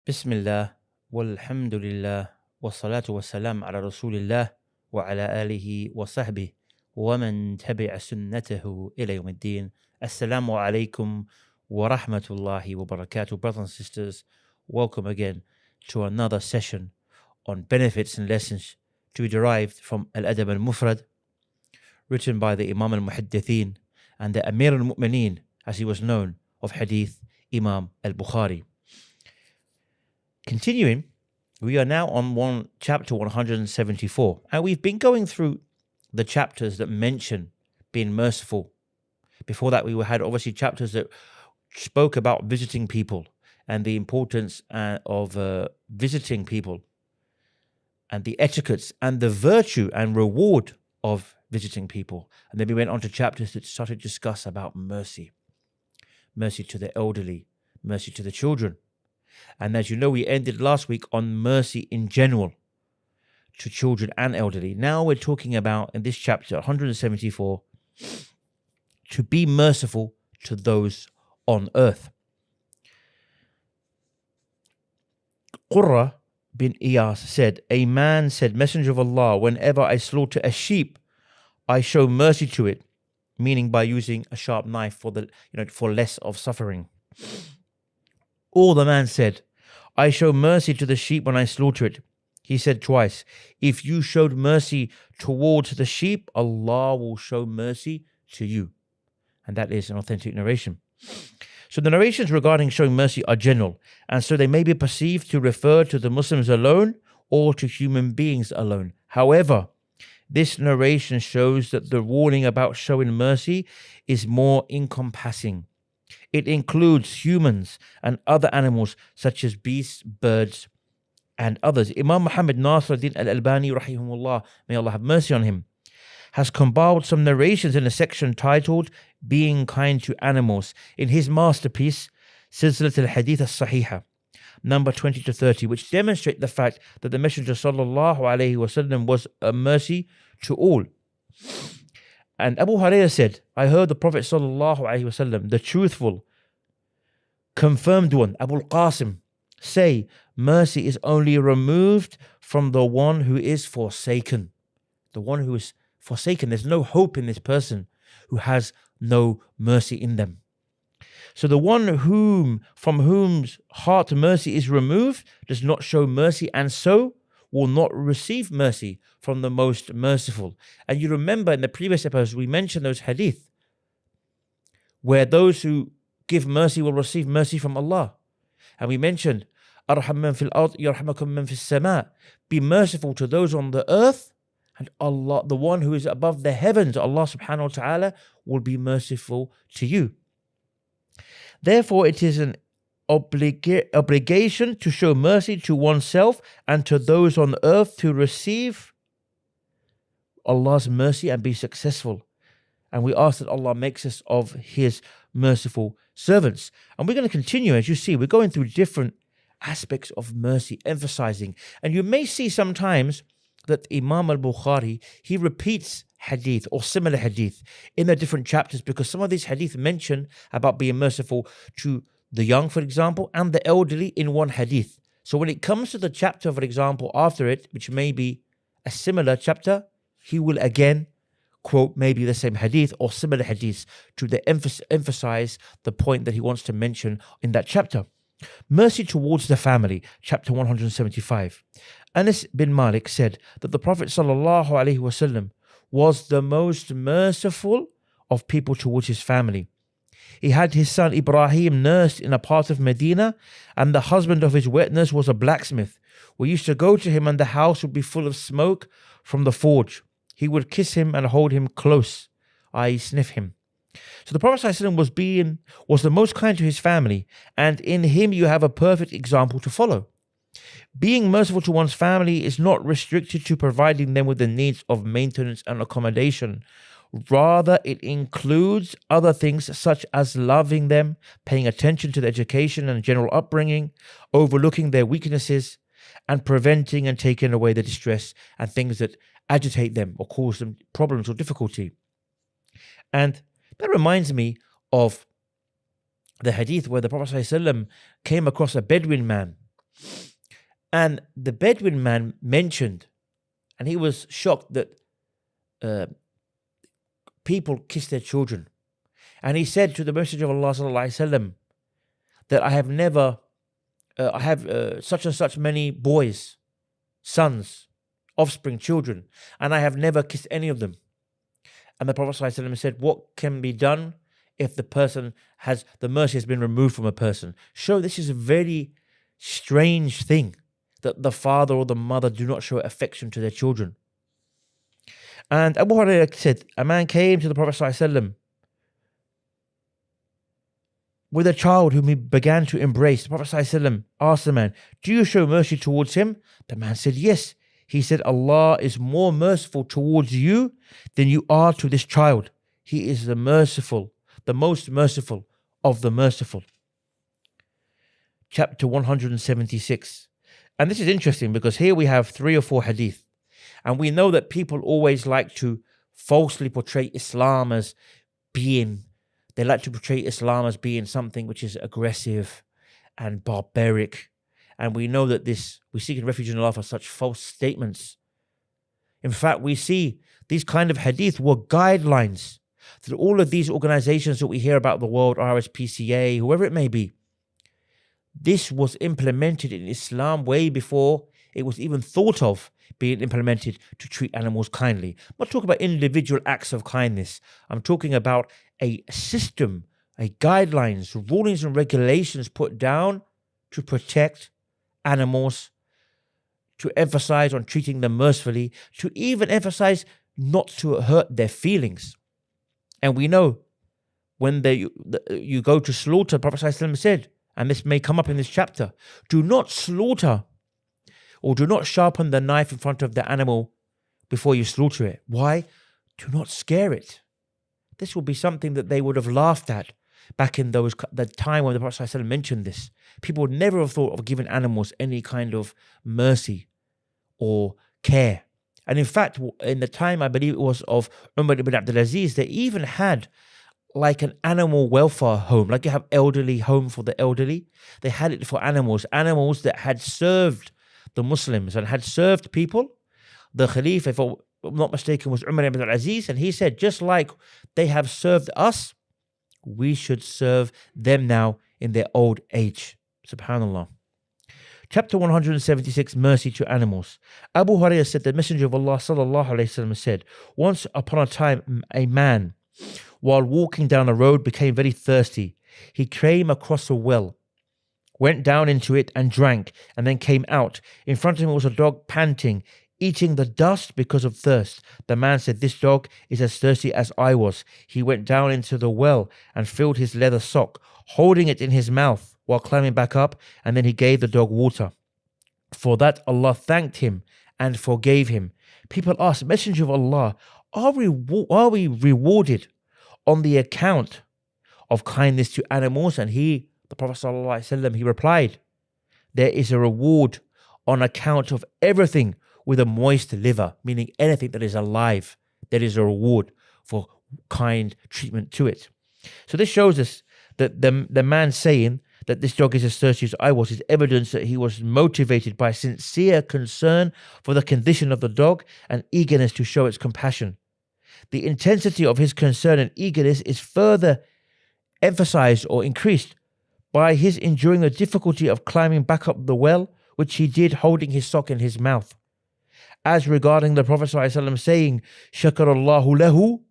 Bismillah, walhamdulillah, wassalatu wassalam ala rasulillah wa ala alihi wa sahbihi wa man tabi'a sunnatahu ila yawmiddin. Assalamu alaikum wa rahmatullahi wa barakatuh. Brothers and sisters, welcome again to another session on benefits and lessons to be derived from Al-Adab al-Mufrad, written by the Imam al-Muhaddithin and the Amir al-Mu'mineen, as he was known, of Hadith, Imam al-Bukhari. Continuing, we are now on chapter 174, and we've been going through the chapters that mention being merciful. Before that, we had obviously chapters that spoke about visiting people and the importance of visiting people and the etiquettes and the virtue and reward of visiting people. And then we went on to chapters that started to discuss about mercy to the elderly, mercy to the children. And as you know, we ended last week on mercy in general to children and elderly. Now we're talking about, in this chapter 174, to be merciful to those on earth. Qurra bin Iyas said, a man said, Messenger of Allah, whenever I slaughter a sheep, I show mercy to it, meaning by using a sharp knife for less of suffering. Or the man said, I show mercy to the sheep when I slaughter it. He said twice, if you showed mercy towards the sheep, Allah will show mercy to you. And that is an authentic narration. So the narrations regarding showing mercy are general, and so they may be perceived to refer to the Muslims alone or to human beings alone. However, this narration shows that the warning about showing mercy is more encompassing. It includes humans and other animals such as beasts, birds, and others. Imam Muhammad Nasiruddin al-Albani, rahimahullah, may Allah have mercy on him, has compiled some narrations in a section titled Being Kind to Animals in his masterpiece, Silsilat al-Hadith al-Sahiha, number 20 to 30, which demonstrate the fact that the Messenger sallallahu alaihi wasallam was a mercy to all. And Abu Hurairah said, I heard the Prophet sallallahu alaihi wasallam, the truthful, confirmed one, Abu al-Qasim, say, mercy is only removed from the one who is forsaken. The one who is forsaken, there's no hope in this person who has no mercy in them. So the one from whom's heart mercy is removed does not show mercy, and so will not receive mercy from the most merciful. And you remember in the previous episodes we mentioned those hadith where those who give mercy will receive mercy from Allah. And we mentioned Arham man fil ard yarhamakum man fis sama. Be merciful to those on the earth, and Allah, the one who is above the heavens, Allah subhanahu wa ta'ala, will be merciful to you. Therefore, it is an obligation to show mercy to oneself and to those on earth to receive Allah's mercy and be successful. And we ask that Allah makes us of His merciful servants. And we're going to continue, as you see, we're going through different aspects of mercy, emphasizing. And you may see sometimes that Imam al-Bukhari, he repeats hadith or similar hadith in the different chapters, because some of these hadith mention about being merciful to the young, for example, and the elderly in one hadith. So when it comes to the chapter, for example, after it, which may be a similar chapter, he will again quote maybe the same hadith or similar hadiths to emphasize the point that he wants to mention in that chapter. Mercy towards the family, chapter 175. Anas bin Malik said that the Prophet ﷺ was the most merciful of people towards his family. He had his son Ibrahim nursed in a part of Medina, and the husband of his wet nurse was a blacksmith. We used to go to him, and the house would be full of smoke from the forge. He would kiss him and hold him close, i.e. sniff him. So the Prophet ﷺ was the most kind to his family, and in him you have a perfect example to follow. Being merciful to one's family is not restricted to providing them with the needs of maintenance and accommodation. Rather, it includes other things such as loving them, paying attention to their education and general upbringing, overlooking their weaknesses, and preventing and taking away the distress and things that agitate them or cause them problems or difficulty. And that reminds me of the hadith where the Prophet ﷺ came across a Bedouin man And the Bedouin man mentioned, and he was shocked that people kiss their children. And he said to the Messenger of Allah sallallahu alaihi wasallam that I have such and such many boys, sons, offspring, children, and I have never kissed any of them. And the Prophet sallallahu alaihi wasallam said, what can be done if the mercy has been removed from a person? This is a very strange thing, that the father or the mother do not show affection to their children. And Abu Hurairah said, a man came to the Prophet ﷺ with a child whom he began to embrace. The Prophet ﷺ asked the man, do you show mercy towards him? The man said, yes. He said, Allah is more merciful towards you than you are to this child. He is the merciful, the most merciful of the merciful. Chapter 176. And this is interesting because here we have 3 or 4 hadith. And we know that people always like to falsely portray Islam as being something which is aggressive and barbaric. And we know that we seek refuge in Allah for such false statements. In fact, we see these kind of hadith were guidelines that all of these organizations that we hear about the world, RSPCA, whoever it may be, this was implemented in Islam way before it was even thought of being implemented to treat animals kindly. I'm not talking about individual acts of kindness. I'm talking about a system, guidelines, rulings and regulations put down to protect animals, to emphasize on treating them mercifully, to even emphasize not to hurt their feelings. And we know when you go to slaughter, Prophet ﷺ said, and this may come up in this chapter, do not slaughter or do not sharpen the knife in front of the animal before you slaughter it. Why? Do not scare it. This will be something that they would have laughed at back in the time when the Prophet ﷺ mentioned this. People would never have thought of giving animals any kind of mercy or care. And in fact, in the time, I believe it was of Umar ibn Abdul Aziz, they even had like an animal welfare home, like you have elderly home for the elderly. They had it for animals that had served the Muslims and had served people. The Khalifa, if I'm not mistaken, was Umar ibn Abdul Aziz, and he said, just like they have served us, we should serve them now in their old age. Subhanallah. Chapter 176, Mercy to Animals. Abu Hurairah said, the Messenger of Allah sallallahu alaihi wasallam said, once upon a time, a man, while walking down a road, became very thirsty. He came across a well, went down into it and drank, and then came out. In front of him was a dog panting, eating the dust because of thirst. The man said, this dog is as thirsty as I was. He went down into the well and filled his leather sock, holding it in his mouth while climbing back up, and then he gave the dog water. For that Allah thanked him and forgave him. People ask, Messenger of Allah, are we rewarded on the account of kindness to animals? And the Prophet ﷺ, he replied, there is a reward on account of everything with a moist liver, meaning anything that is alive. There is a reward for kind treatment to it. So this shows us that the man saying that this dog is as thirsty as I was is evidence that he was motivated by sincere concern for the condition of the dog and eagerness to show its compassion. The intensity of his concern and eagerness is further emphasized or increased by his enduring the difficulty of climbing back up the well, which he did holding his sock in his mouth. As regarding the Prophet ﷺ saying, Shakarallahu lahu,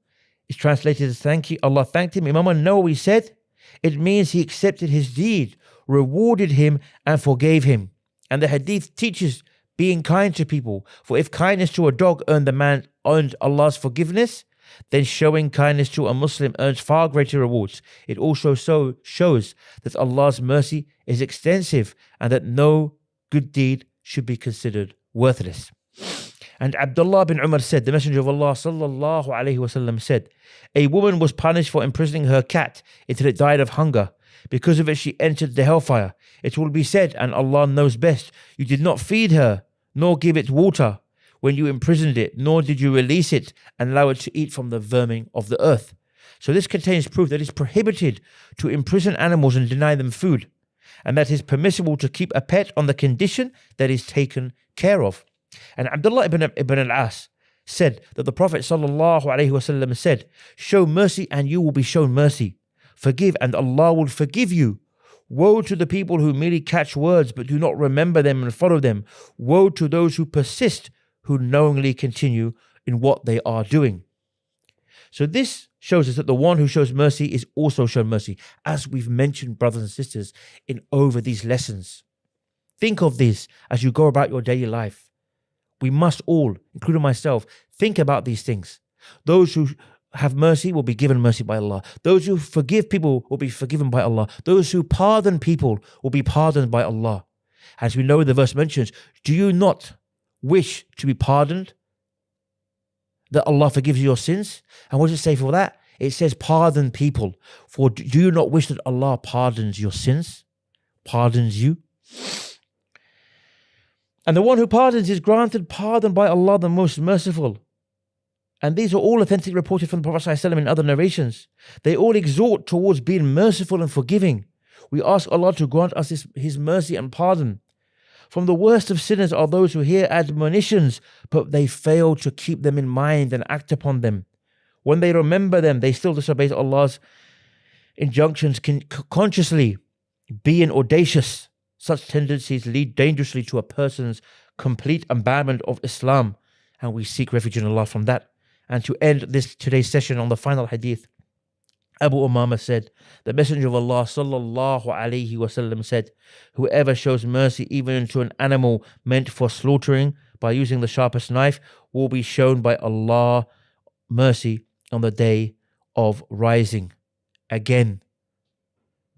is translated as thank you, Allah thanked him. Imam al-Nawawi said, it means he accepted his deed, rewarded him and forgave him. And the hadith teaches being kind to people. For if kindness to a dog earned Allah's forgiveness, then showing kindness to a Muslim earns far greater rewards. It also shows that Allah's mercy is extensive and that no good deed should be considered worthless. And Abdullah bin Umar said, the Messenger of Allah sallallahu alaihi wasallam said, a woman was punished for imprisoning her cat until it died of hunger. Because of it, she entered the hellfire. It will be said, and Allah knows best, you did not feed her, nor give it water when you imprisoned it, nor did you release it and allow it to eat from the vermin of the earth. So this contains proof that it's prohibited to imprison animals and deny them food. and that it is permissible to keep a pet on the condition that is taken care of. And Abdullah ibn al-As said that the Prophet ﷺ said, show mercy and you will be shown mercy. Forgive and Allah will forgive you. Woe to the people who merely catch words but do not remember them and follow them. Woe to those who persist, who knowingly continue in what they are doing. So this shows us that the one who shows mercy is also shown mercy, as we've mentioned, brothers and sisters, in over these lessons. Think of this as you go about your daily life. We must all, including myself, think about these things. Those who have mercy will be given mercy by Allah. Those who forgive people will be forgiven by Allah. Those who pardon people will be pardoned by Allah. As we know the verse mentions, do you not wish to be pardoned? That Allah forgives your sins? And what does it say for that? It says pardon people. For do you not wish that Allah pardons your sins? Pardons you? And the one who pardons is granted pardon by Allah, the most merciful. And these are all authentically reported from the Prophet ﷺ in other narrations. They all exhort towards being merciful and forgiving. We ask Allah to grant us His mercy and pardon. From the worst of sinners are those who hear admonitions, but they fail to keep them in mind and act upon them. When they remember them, they still disobey Allah's injunctions consciously, being audacious. Such tendencies lead dangerously to a person's complete abandonment of Islam, and we seek refuge in Allah from that. And to end today's session on the final hadith, Abu Umama said, the Messenger of Allah sallallahu alaihi wasallam said, whoever shows mercy even to an animal meant for slaughtering by using the sharpest knife will be shown by Allah mercy on the day of rising. Again,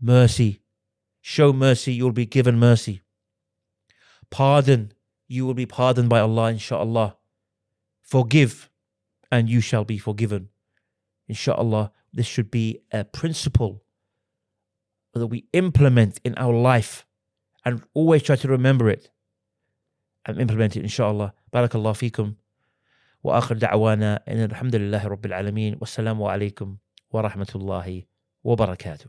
mercy. Show mercy, you'll be given mercy. Pardon, you will be pardoned by Allah, inshaAllah. Forgive, and you shall be forgiven. Inshallah, this should be a principle that we implement in our life and always try to remember it and implement it, inshallah. Barakallah feekum. Wa akhir da'wana in alhamdulillahi rabbil alameen. Wassalamu alaikum wa rahmatullahi wa barakatuh.